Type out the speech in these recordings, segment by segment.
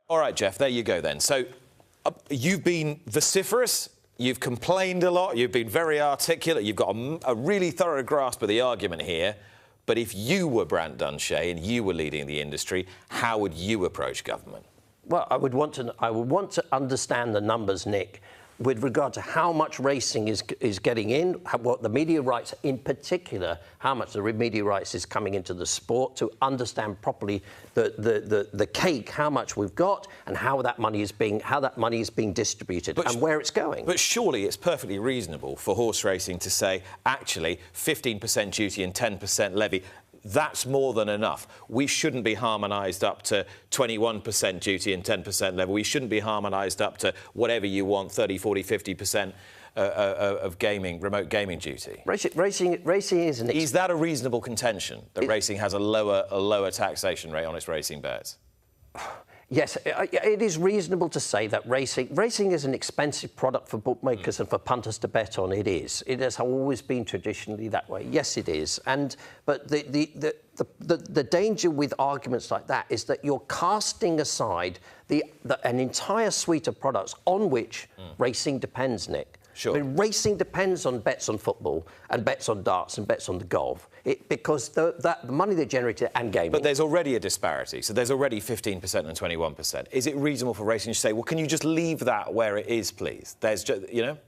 All right, Jeff, there you go then. So you've been vociferous, you've complained a lot, you've been very articulate, you've got a really thorough grasp of the argument here. But if you were Brant Dunshay and you were leading the industry, how would you approach government? Well, I would want to understand the numbers, Nick, with regard to how much racing is getting in, what the media rights, in particular, how much the media rights is coming into the sport, to understand properly the cake, how much we've got, and how that money is being distributed and where it's going. But surely it's perfectly reasonable for horse racing to say, actually, 15% duty and 10% levy. That's more than enough. We shouldn't be harmonised up to 21% duty and 10% level. We shouldn't be harmonised up to whatever you want, 30, 40, 50% of gaming, remote gaming duty. Racing is an... Is that a reasonable contention, that racing has a lower taxation rate on its racing bets? Yes, it is reasonable to say that racing is an expensive product for bookmakers and for punters to bet on. It is. It has always been traditionally that way. Yes, it is. But the danger with arguments like that is that you're casting aside an entire suite of products on which racing depends, Nick. Sure. I mean, racing depends on bets on football and bets on darts and bets on the golf because the money they generated and gaming. But there's already a disparity. So there's already 15% and 21%. Is it reasonable for racing to say, well, can you just leave that where it is, please? There's just, you know?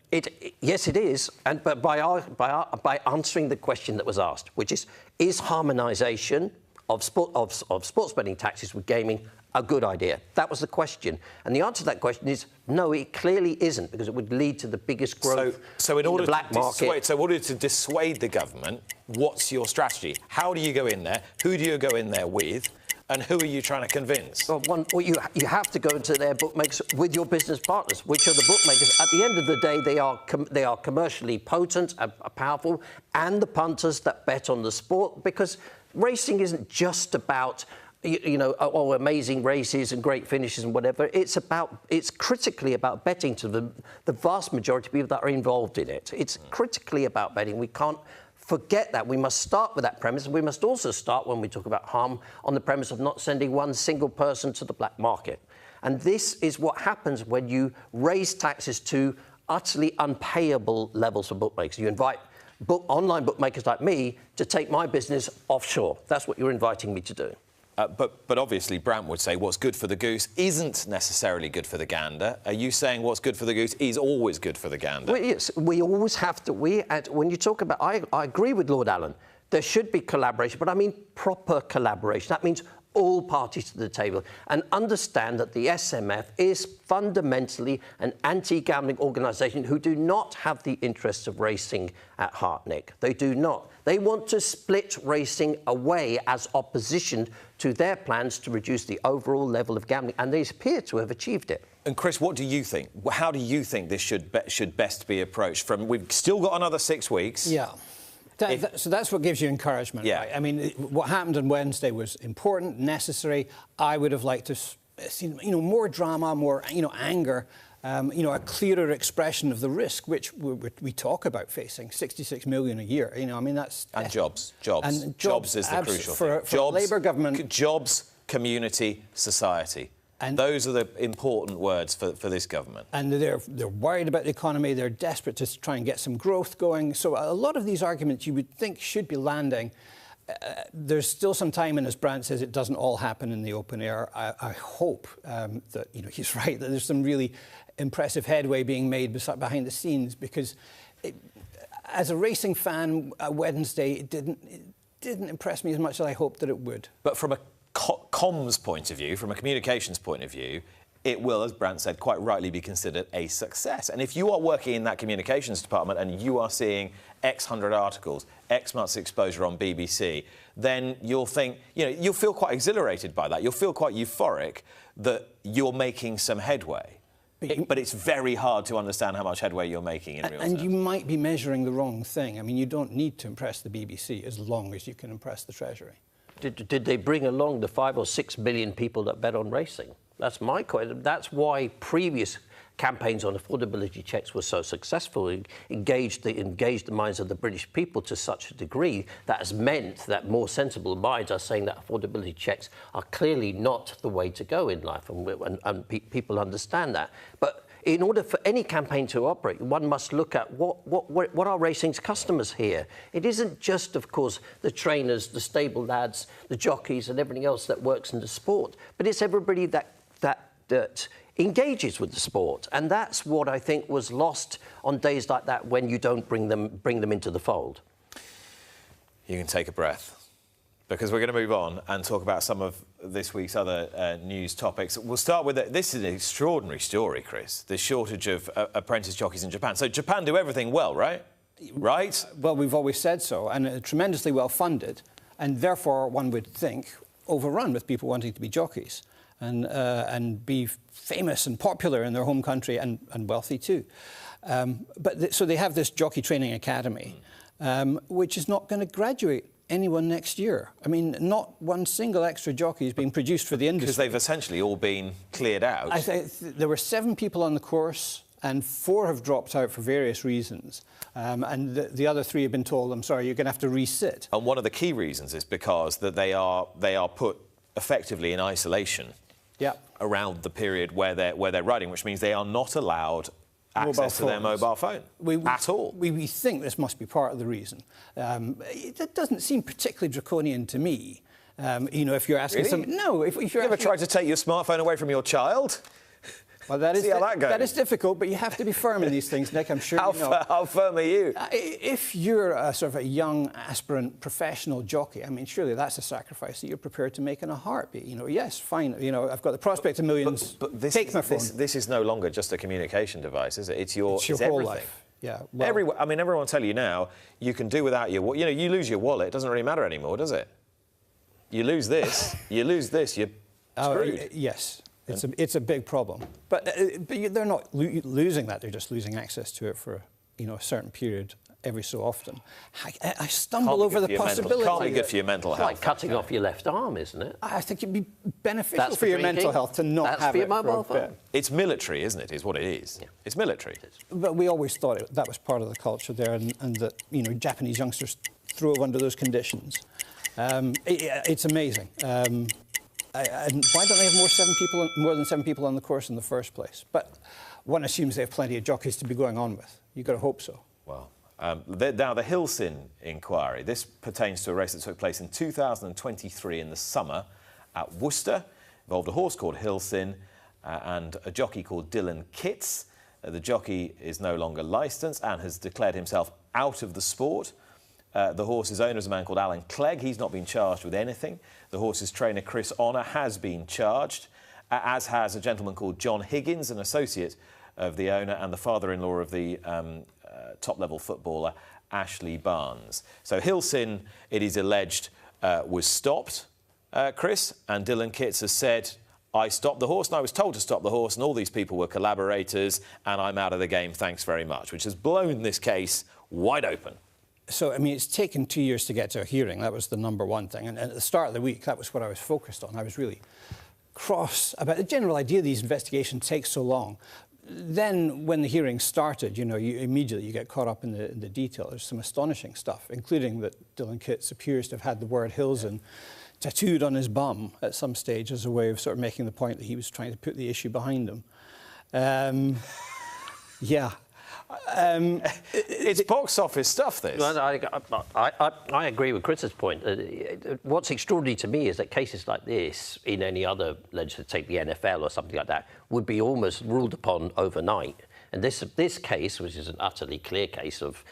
Yes, it is. But by answering the question that was asked, which is harmonisation of sports betting taxes with gaming a good idea? That was the question. And the answer to that question is no, it clearly isn't, because it would lead to the biggest growth in the black market. So in order to dissuade the government, what's your strategy? How do you go in there? Who do you go in there with? And who are you trying to convince? Well, you have to go into their bookmakers with your business partners, which are the bookmakers. At the end of the day, they are commercially potent and powerful, and the punters that bet on the sport, because racing isn't just about amazing races and great finishes and whatever. It's critically about betting to the vast majority of people that are involved in it. It's critically about betting. We can't forget that. We must start with that premise, and we must also start, when we talk about harm, on the premise of not sending one single person to the black market. And this is what happens when you raise taxes to utterly unpayable levels for bookmakers. You invite online bookmakers like me to take my business offshore. That's what you're inviting me to do. But obviously, Brant would say what's good for the goose isn't necessarily good for the gander. Are you saying what's good for the goose is always good for the gander? Well, yes, we always have to. When you talk about, I agree with Lord Allen. There should be collaboration, but I mean proper collaboration. That means all parties to the table, and understand that the SMF is fundamentally an anti-gambling organisation who do not have the interests of racing at heart, Nick. They do not. They want to split racing away as opposition to their plans to reduce the overall level of gambling, and they appear to have achieved it. And Chris, what do you think? How do you think this should best be approached? We've still got another 6 weeks. Yeah. So that's what gives you encouragement, yeah. Right? I mean, what happened on Wednesday was important, necessary. I would have liked to see, more drama, more, anger, a clearer expression of the risk, which we talk about facing, 66 million a year. I mean, that's... And jobs. And jobs is the crucial thing. For a Labour government... Jobs, community, society. And those are the important words for this government. And they're worried about the economy. They're desperate to try and get some growth going. So a lot of these arguments you would think should be landing. There's still some time, and as Brant says, it doesn't all happen in the open air. I hope that he's right, that there's some really impressive headway being made behind the scenes, because as a racing fan, Wednesday it didn't impress me as much as I hoped that it would. But from a comms point of view, from a communications point of view, it will, as Brant said, quite rightly be considered a success. And if you are working in that communications department and you are seeing X hundred articles, X months exposure on BBC, then you'll think, you'll feel quite exhilarated by that. You'll feel quite euphoric that you're making some headway. But it's very hard to understand how much headway you're making in real terms. And you might be measuring the wrong thing. I mean, you don't need to impress the BBC as long as you can impress the Treasury. Did they bring along the 5 or 6 million people that bet on racing? That's my question. That's why previous campaigns on affordability checks were so successful, engaged the minds of the British people to such a degree that has meant that more sensible minds are saying that affordability checks are clearly not the way to go in life, and people understand that. But in order for any campaign to operate, one must look at what are racing's customers here. It isn't just, of course, the trainers, the stable lads, the jockeys and everything else that works in the sport, but it's everybody that engages with the sport. And that's what I think was lost on days like that when you don't bring them into the fold. You can take a breath, because we're going to move on and talk about some of this week's other news topics. We'll start with this is an extraordinary story, Chris, the shortage of apprentice jockeys in Japan. So Japan do everything well, right? Right? Well, we've always said so, and tremendously well funded, and therefore one would think overrun with people wanting to be jockeys and be famous and popular in their home country and wealthy too. So they have this jockey training academy, which is not going to graduate anyone next year. I mean, not one single extra jockey is being produced for the industry. Because they've essentially all been cleared out. There were 7 people on the course and 4 have dropped out for various reasons. And the other 3 have been told, I'm sorry, you're going to have to resit. And one of the key reasons is because that they are put effectively in isolation around the period where they're riding, which means they are not allowed access to their mobile phone at all. We think this must be part of the reason. It doesn't seem particularly draconian to me. If you're asking really? No, if you're ever tried to take your smartphone away from your child? Well, that is See how that goes. That is difficult, but you have to be firm in these things, Nick. I'm sure you know. How firm are you? If you're a sort of a young aspirant professional jockey, I mean, surely that's a sacrifice that you're prepared to make in a heartbeat. Yes, fine. I've got the prospect of millions. But take my phone. This is no longer just a communication device, is it? It's your whole everything. life. Yeah. Well, everyone will tell you now you can do without your. You lose your wallet. It doesn't really matter anymore, does it? You lose this. You're screwed. Yes. It's a big problem, but they're not losing that. They're just losing access to it for a certain period every so often. I stumble over the possibility. Can't be good for your mental health. Like cutting off your left arm, isn't it? I think it'd be beneficial for your mental health to not have it for mobile phone. It's military, isn't it? Is what it is. Yeah. It's military. But we always thought that was part of the culture there, and that Japanese youngsters throve under those conditions. It's amazing. And why don't they have more than 7 people on the course in the first place? But one assumes they have plenty of jockeys to be going on with. You've got to hope so. Well, now the Hillsin inquiry. This pertains to a race that took place in 2023 in the summer at Worcester. Involved a horse called Hillsin and a jockey called Dylan Kitts. The jockey is no longer licensed and has declared himself out of the sport. The horse's owner is a man called Alan Clegg. He's not been charged with anything. The horse's trainer, Chris Honor, has been charged, as has a gentleman called John Higgins, an associate of the owner and the father-in-law of the top-level footballer, Ashley Barnes. So Hillsin, it is alleged, was stopped, Chris, and Dylan Kitts has said, I stopped the horse and I was told to stop the horse and all these people were collaborators and I'm out of the game, thanks very much, which has blown this case wide open. So, it's taken 2 years to get to a hearing. That was the number one thing. And at the start of the week, that was what I was focused on. I was really cross about the general idea these investigations take so long. Then, when the hearing started, you immediately get caught up in the detail. There's some astonishing stuff, including that Dylan Kitts appears to have had the word Hillsen tattooed on his bum at some stage as a way of sort of making the point that he was trying to put the issue behind him. It's box office stuff, this. I agree with Chris's point. What's extraordinary to me is that cases like this, in any other legislature, take the NFL or something like that, would be almost ruled upon overnight. And this case, which is an utterly clear case of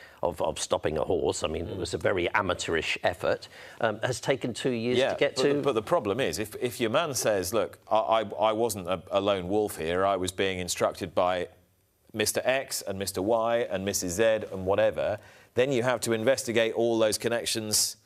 stopping a horse, it was a very amateurish effort, has taken 2 years to get to. But the problem is, if your man says, look, I wasn't a lone wolf here, I was being instructed by Mr. X and Mr. Y and Mrs. Z and whatever, then you have to investigate all those connections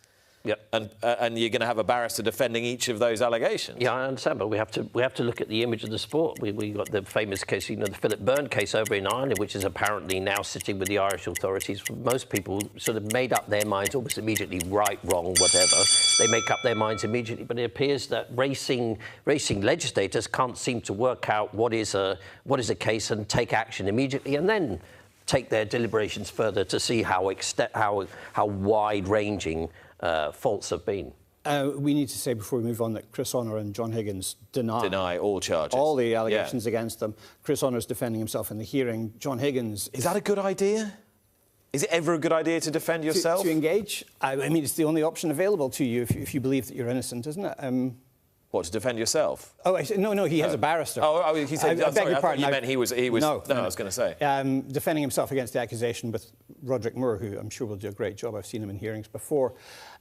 Yep. And you're going to have a barrister defending each of those allegations. Yeah, I understand, but we have to look at the image of the sport. We got the famous case, the Philip Byrne case over in Ireland, which is apparently now sitting with the Irish authorities. Most people sort of made up their minds almost immediately, right, wrong, whatever. They make up their minds immediately, but it appears that racing legislators can't seem to work out what is a case and take action immediately, and then take their deliberations further to see how wide-ranging faults have been. We need to say before we move on that Chris Honor and John Higgins deny all charges. All the allegations against them. Chris Honor's defending himself in the hearing. John Higgins... Is that a good idea? Is it ever a good idea to defend yourself? To engage? I mean, it's the only option available to you if you believe that you're innocent, isn't it? What, to defend yourself? Oh, no, he has a barrister. Oh, he said... I beg your pardon. You meant he was... No, I was going to say. Defending himself against the accusation with Roderick Moore, who I'm sure will do a great job. I've seen him in hearings before.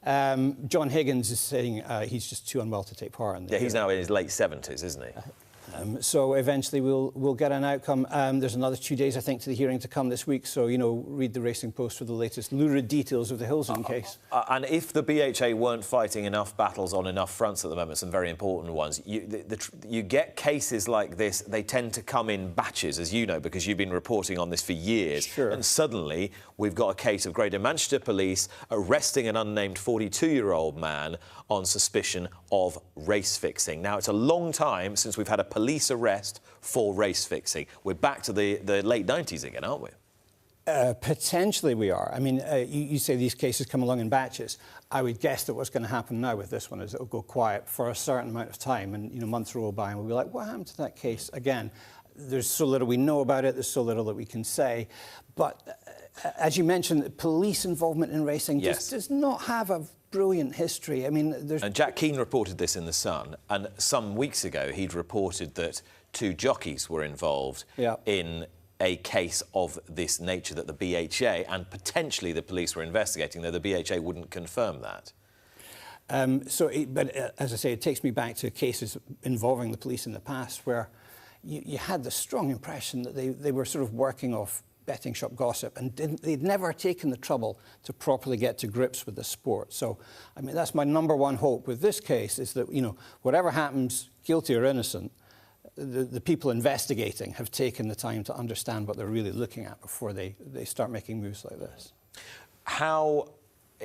John Higgins is saying he's just too unwell to take part in this. Yeah, he's now in his late 70s, isn't he? So eventually we'll get an outcome. There's another 2 days, I think, to the hearing to come this week. So, read the Racing Post for the latest lurid details of the Hillsen case. And if the BHA weren't fighting enough battles on enough fronts at the moment, some very important ones, you get cases like this, they tend to come in batches, as you know, because you've been reporting on this for years. Sure. And suddenly we've got a case of Greater Manchester Police arresting an unnamed 42-year-old man on suspicion of race fixing. Now, it's a long time since we've had a police arrest for race fixing. We're back to the late 90s again, aren't we? Potentially we are. I mean, you say these cases come along in batches. I would guess that what's going to happen now with this one is it'll go quiet for a certain amount of time, and months roll by and we'll be like, what happened to that case again? There's so little we know about it, there's so little that we can say. But as you mentioned, police involvement in racing just does not have a brilliant history. I mean, And Jack Keane reported this in The Sun, and some weeks ago he'd reported that 2 jockeys were involved in a case of this nature that the BHA and potentially the police were investigating, though the BHA wouldn't confirm that. But as I say, it takes me back to cases involving the police in the past where you had the strong impression that they were sort of working off betting shop gossip and they'd never taken the trouble to properly get to grips with the sport. So, I mean, that's my number one hope with this case is that, whatever happens, guilty or innocent, the people investigating have taken the time to understand what they're really looking at before they start making moves like this. How,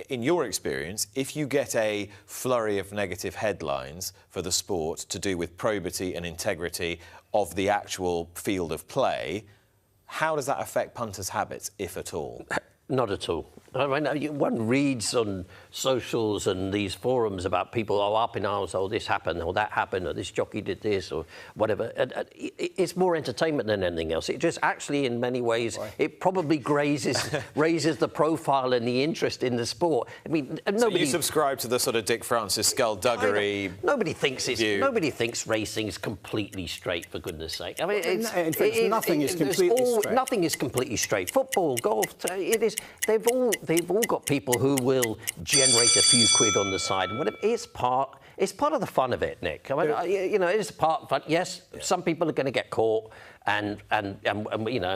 in your experience, if you get a flurry of negative headlines for the sport to do with probity and integrity of the actual field of play, how does that affect punters' habits, if at all? Not at all. I mean, one reads on socials and these forums about people, up in arms, this happened, or that happened, or this jockey did this, or whatever. It's more entertainment than anything else. It just actually, in many ways, it probably raises the profile and the interest in the sport. I mean, nobody... So you subscribe to the sort of Dick Francis skullduggery Nobody thinks racing is completely straight, for goodness sake. I mean, nothing is completely straight. Nothing is completely straight. Football, golf, it is... They've all got people who will generate a few quid on the side. Whatever. It's part of the fun of it, Nick. I mean, it is part of fun. Yes, some people are going to get caught, and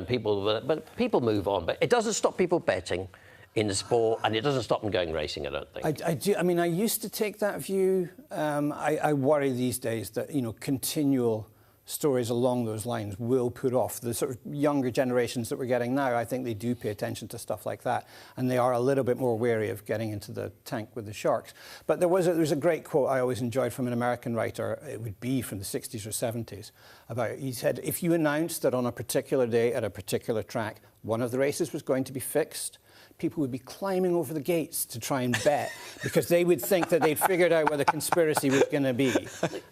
people, but people move on. But it doesn't stop people betting in the sport, and it doesn't stop them going racing, I don't think. I do. I mean, I used to take that view. I worry these days that continual stories along those lines will put off the sort of younger generations that we're getting now. I think they do pay attention to stuff like that, and they are a little bit more wary of getting into the tank with the sharks. But there was a great quote I always enjoyed from an American writer. It would be from the 60s or 70s. He said, if you announced that on a particular day at a particular track, one of the races was going to be fixed, people would be climbing over the gates to try and bet because they would think that they'd figured out what the conspiracy was going to be.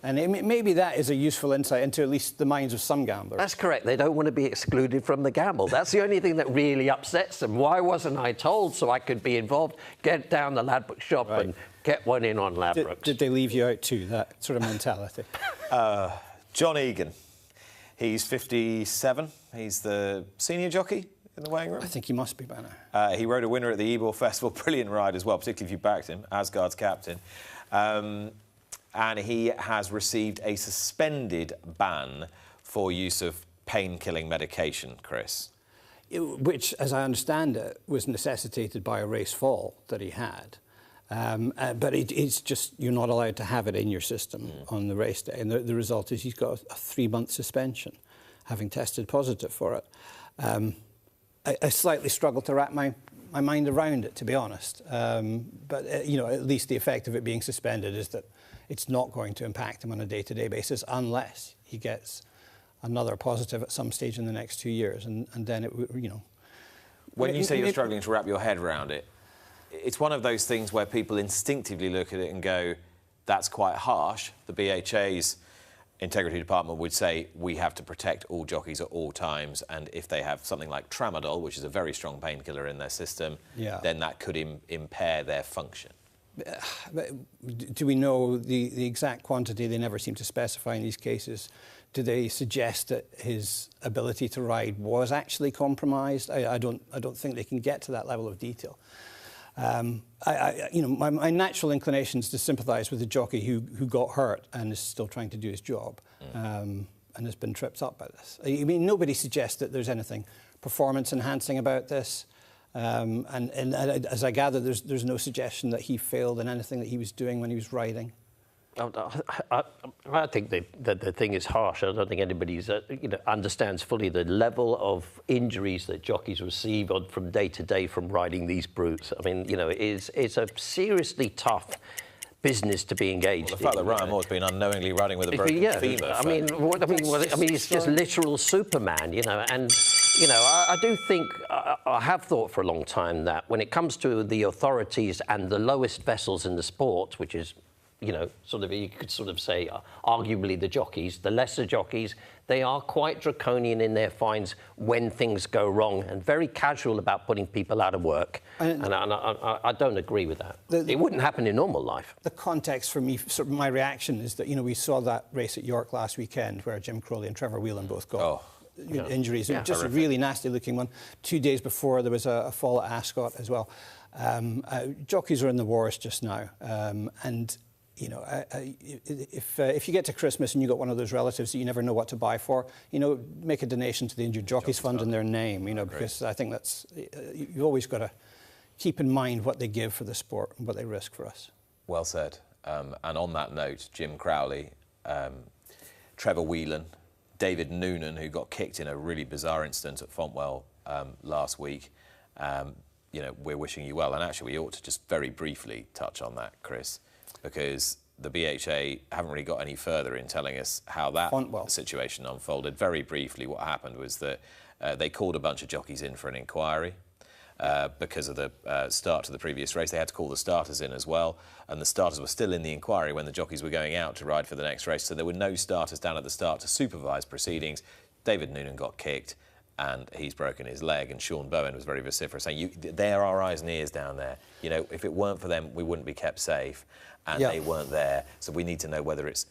And maybe that is a useful insight into at least the minds of some gamblers. That's correct. They don't want to be excluded from the gamble. That's the only thing that really upsets them. Why wasn't I told so I could be involved? Get down the Ladbroke shop and get one in on Ladbrokes. Did they leave you out too, that sort of mentality? John Egan, he's 57. He's the senior jockey in the weighing room? I think he must be by now. He rode a winner at the Ebor Festival. Brilliant ride as well, particularly if you backed him, Asgard's captain. And he has received a suspended ban for use of pain-killing medication, Chris. Which, as I understand it, was necessitated by a race fall that he had. But it's just, you're not allowed to have it in your system on the race day. And the result is he's got a 3-month suspension, having tested positive for it. I slightly struggle to wrap my mind around it, to be honest. But, you know, at least the effect of it being suspended is that it's not going to impact him on a day-to-day basis unless he gets another positive at some stage in the next 2 years. And then, it, you know... When you say you're struggling to wrap your head around it, it's one of those things where people instinctively look at it and go, that's quite harsh. The BHA's integrity department would say we have to protect all jockeys at all times, and if they have something like tramadol, which is a very strong painkiller in their system, then that could impair their function. Do we know the exact quantity? They never seem to specify in these cases. Do they suggest that his ability to ride was actually compromised? I don't think they can get to that level of detail. You know, my natural inclination is to sympathise with the jockey who got hurt and is still trying to do his job, and has been tripped up by this. I mean, nobody suggests that there's anything performance-enhancing about this, and as I gather, there's no suggestion that he failed in anything that he was doing when he was riding. I think that the thing is harsh. I don't think anybody understands fully the level of injuries that jockeys receive from day to day from riding these brutes. I mean, you know, it's a seriously tough business to be engaged in. The fact that Ryan Moore's been unknowingly riding with a broken femur. I mean, he's just literal Superman, you know. And you know, I do think I have thought for a long time that when it comes to the authorities and the lowest vessels in the sport, which is, you know, sort of, you could sort of say, arguably the jockeys, the lesser jockeys, they are quite draconian in their fines when things go wrong and very casual about putting people out of work. And I don't agree with that. It wouldn't happen in normal life. The context for me, sort of my reaction is that, you know, we saw that race at York last weekend where Jim Crowley and Trevor Whelan both got injuries. Just horrific. A really nasty looking one. 2 days before there was a fall at Ascot as well. Jockeys are in the wars just now. And you know, if you get to Christmas and you've got one of those relatives that you never know what to buy for, you know, make a donation to the Injured Jockeys Fund in their name, you know, because I think that's, you've always got to keep in mind what they give for the sport and what they risk for us. Well said. And on that note, Jim Crowley, Trevor Whelan, David Noonan, who got kicked in a really bizarre incident at Fontwell last week, you know, we're wishing you well. And actually, we ought to just very briefly touch on that, Chris, because the BHA haven't really got any further in telling us how that situation unfolded. Very briefly, what happened was that they called a bunch of jockeys in for an inquiry because of the start to the previous race. They had to call the starters in as well, and the starters were still in the inquiry when the jockeys were going out to ride for the next race, so there were no starters down at the start to supervise proceedings. David Noonan got kicked, and he's broken his leg, and Sean Bowen was very vociferous, saying, there are eyes and ears down there. You know, if it weren't for them, we wouldn't be kept safe. And they weren't there, so we need to know whether it's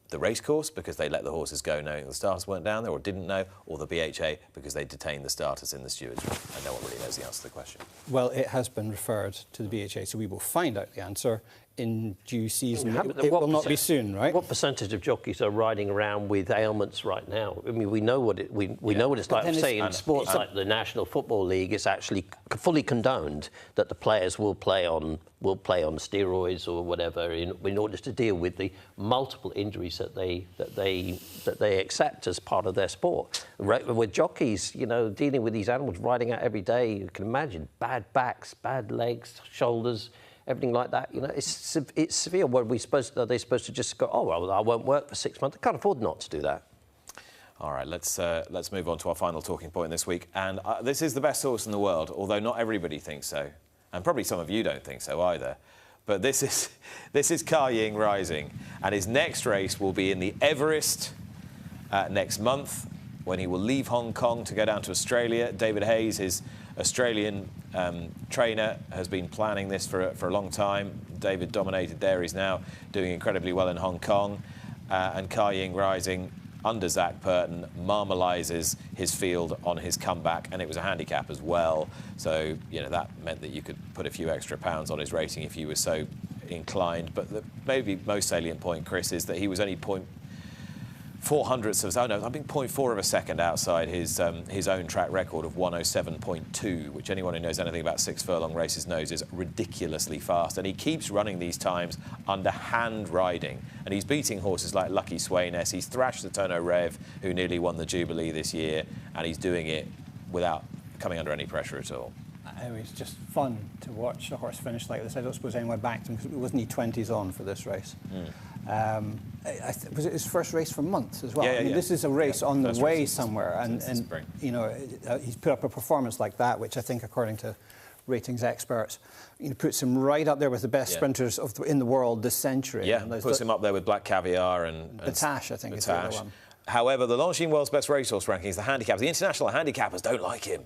the racecourse because they let the horses go knowing the starters weren't down there or didn't know, or the BHA because they detained the starters in the stewards room, and no one really knows the answer to the question. Well, it has been referred to the BHA, so we will find out the answer in due season. It will not be soon, right? What percentage of jockeys are riding around with ailments right now? I mean, we know what we know what it's like. Say in sports like the National Football League, it's actually fully condoned that the players will play on steroids or whatever in order to deal with the multiple injuries that they accept as part of their sport. With jockeys, you know, dealing with these animals, riding out every day, you can imagine bad backs, bad legs, shoulders, everything like that. You know, it's severe. Are they supposed to just go, oh well, I won't work for 6 months? They can't afford not to do that. All right, let's move on to our final talking point this week, and this is the best horse in the world, although not everybody thinks so. And probably some of you don't think so either. But this is Ka Ying Rising, and his next race will be in the Everest next month, when he will leave Hong Kong to go down to Australia. David Hayes, his Australian trainer, has been planning this for a long time. David dominated there. He's now doing incredibly well in Hong Kong. And Ka Ying Rising, under Zach Purton, marmalises his field on his comeback, and it was a handicap as well. So, you know, that meant that you could put a few extra pounds on his rating if you were so inclined. But the maybe most salient point, Chris, is that he was only 0.04 of, oh no, I think 0.4 of a second outside his own track record of 107.2, which anyone who knows anything about 6 furlong races knows is ridiculously fast. And he keeps running these times under hand riding. And he's beating horses like Lucky Swainess. He's thrashed the Tono Rev, who nearly won the Jubilee this year, and he's doing it without coming under any pressure at all. It was just fun to watch a horse finish like this. I don't suppose anyone backed him because it wasn't he 20s on for this race. Was it his first race for months as well? Yeah, I mean, this is a race on the way somewhere, and you know, he's put up a performance like that, which I think, according to ratings experts, puts him right up there with the best sprinters in the world this century. Yeah, puts him up there with Black Caviar and Batash, I think, is the other one. However, the Longines World's Best Racehorse rankings, the handicappers, the international handicappers don't like him.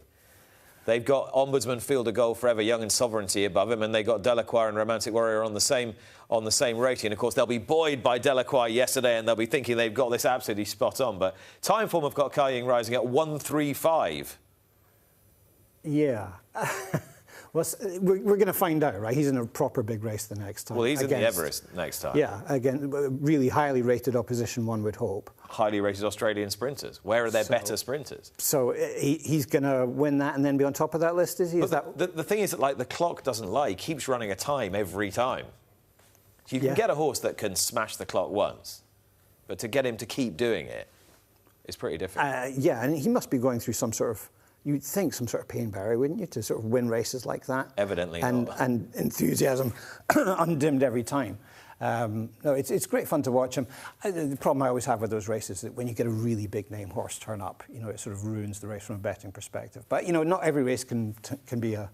They've got Ombudsman, Field of Gold Forever, Young and Sovereignty above him, and they got Delacroix and Romantic Warrior on the same rating. And of course, they'll be buoyed by Delacroix yesterday, and they'll be thinking they've got this absolutely spot on. But Timeform have got Ka Ying Rising at 135. Yeah. Well, we're going to find out, right? He's in a proper big race the next time. Well, he's in the Everest next time. Yeah, again, really highly rated opposition, one would hope. Highly rated Australian sprinters. Where are their better sprinters? So he's going to win that and then be on top of that list, is he? The thing is that, like, the clock doesn't lie. He keeps running a time every time. You can get a horse that can smash the clock once, but to get him to keep doing it is pretty difficult. Yeah, and he must be going through some sort of, you'd think, some sort of pain barrier, wouldn't you, to sort of win races like that? Evidently not. And enthusiasm undimmed every time. No, it's great fun to watch him. The problem I always have with those races is that when you get a really big name horse turn up, it sort of ruins the race from a betting perspective. But, not every race can be a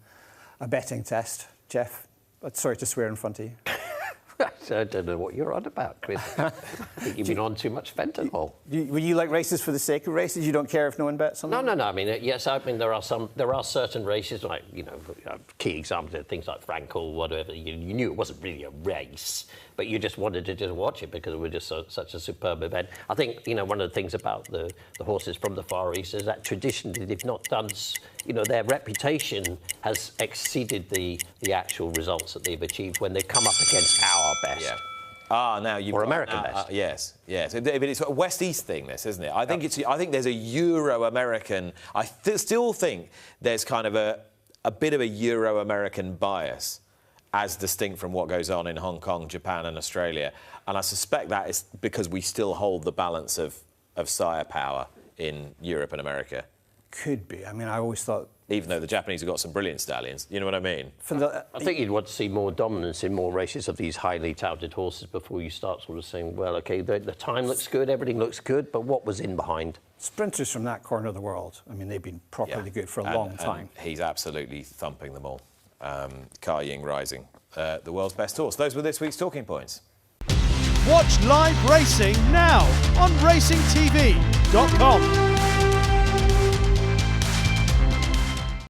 betting test, Jeff. But sorry to swear in front of you. I don't know what you're on about, Chris. I think you've been on too much fentanyl. Will you like races for the sake of races? You don't care if no one bets on them? No. I mean, yes. I mean, there are certain races, like key examples of things like Frankel, whatever. You knew it wasn't really a race, but you just wanted to just watch it because it was just such a superb event. I think one of the things about the horses from the Far East is that traditionally they've not done. Their reputation has exceeded the actual results that they've achieved when they've come up against our best. Yeah. Now you've or got, American best. Yes. But it's a West-East thing, this, isn't it? I think there's a Euro-American. I still think there's kind of a bit of a Euro-American bias, as distinct from what goes on in Hong Kong, Japan, and Australia. And I suspect that is because we still hold the balance of sire power in Europe and America. Could be. I mean, I always thought... Even though the Japanese have got some brilliant stallions. You know what I mean? I think you'd want to see more dominance in more races of these highly touted horses before you start sort of saying, well, OK, the time looks good, everything looks good, but what was in behind? Sprinters from that corner of the world, I mean, they've been properly good for a long time. And he's absolutely thumping them all. Ka Ying Rising, the world's best horse. Those were this week's talking points. Watch live racing now on racingtv.com.